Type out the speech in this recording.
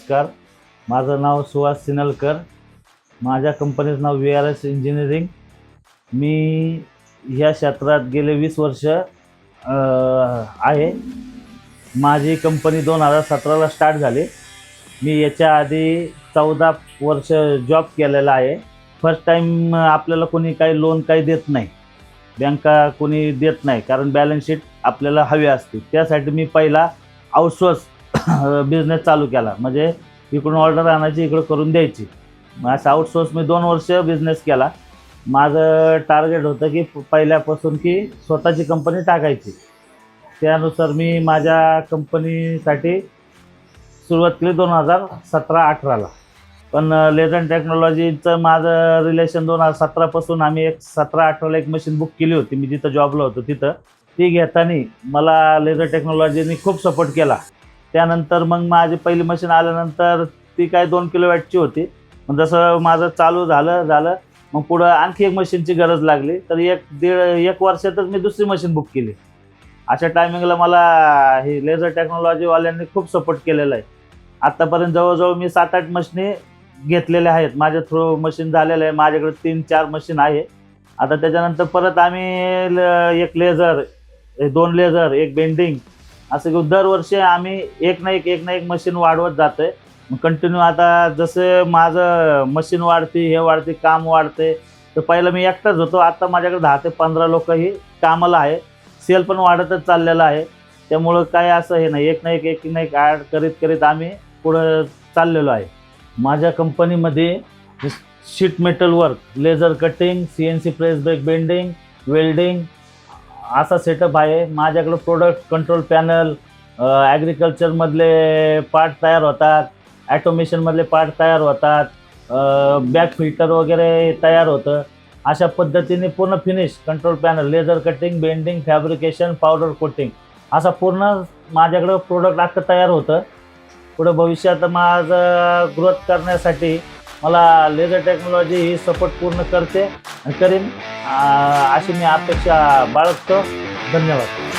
नमस्कार. माझं नाव सुहास सिनलकर. माझ्या कंपनीचं नाव VRS इंजिनिअरिंग. मी ह्या क्षेत्रात गेले 20 वर्ष आहे. माझी कंपनी 2017ला स्टार्ट झाली. मी याच्या आधी 14 वर्ष जॉब केलेला आहे. फर्स्ट टाईम आपल्याला कोणी काही लोन काही देत नाही, बँका कोणी देत नाही, कारण बॅलन्स शीट आपल्याला हवी असते. त्यासाठी मी पहिला आउटसोर्स बिझनेस चालू केला, म्हणजे इकडून ऑर्डर आणायची, इकडं करून द्यायची. असं आउटसोर्स मी 2 वर्ष बिझनेस केला. माझं टार्गेट होतं की पहिल्यापासून की स्वतःची कंपनी टाकायची. त्यानुसार मी माझ्या कंपनीसाठी सुरुवात केली 2017-18ला. पण लेझर टेक्नॉलॉजीचं माझं रिलेशन 2017पासून आम्ही 17-18ला एक मशीन बुक केली होती. मी जिथं जॉबला होतो तिथं. ती घेताना मला लेझर टेक्नॉलॉजीने खूप सपोर्ट केला. त्यानंतर मग माझी पहिली मशीन आल्यानंतर ती काय 2 किलोवॅटची होती. पण जसं माझं चालू झालं मग पुढं आणखी एक मशीनची गरज लागली. तर एक वर्षातच मी दुसरी मशीन बुक केली. अशा टायमिंगला मला हे लेझर टेक्नॉलॉजीवाल्यांनी खूप सपोर्ट केलेला आहे. आत्तापर्यंत जवळजवळ मी 7-8 मशीनी घेतलेल्या आहेत. माझ्या थ्रू मशीन झालेलं आहे. माझ्याकडे 3-4 मशीन आहे. आता त्याच्यानंतर परत आम्ही एक लेझर, 2 लेझर, एक बेंडिंग, असं घेऊन दरवर्षी आम्ही एक ना एक मशीन वाढवत जातो आहे. कंटिन्यू आता जसं माझं मशीन वाढते, हे वाढते, काम वाढते. तर पहिलं मी एकटाच होतो. आता माझ्याकडे 10 ते 15 लोक ही कामाला आहे. सेल पण वाढतच चाललेलं आहे. त्यामुळं काय असं हे नाही, एक ना एक ॲड करीत आम्ही पुढं चाललेलो आहे. माझ्या कंपनीमध्ये sheet metal work, laser cutting, CNC press brake bending, welding असा सेटअप आहे. माझ्याकडं प्रोडक्ट कंट्रोल पॅनल, ॲग्रिकल्चरमधले पार्ट तयार होतात, ॲटोमेशनमधले पार्ट तयार होतात, बॅक फिल्टर वगैरे तयार होतं. अशा पद्धतीने पूर्ण finish control panel, laser cutting, bending, fabrication, powder coating असा पूर्ण माझ्याकडं प्रोडक्ट अख्खं तयार होतं. पुढं भविष्यात माझं ग्रोथ करण्यासाठी मला लेझर टेक्नॉलॉजी ही सपोर्ट पूर्ण करते आणि करीन, अशी मी अपेक्षा बाळगतो. धन्यवाद.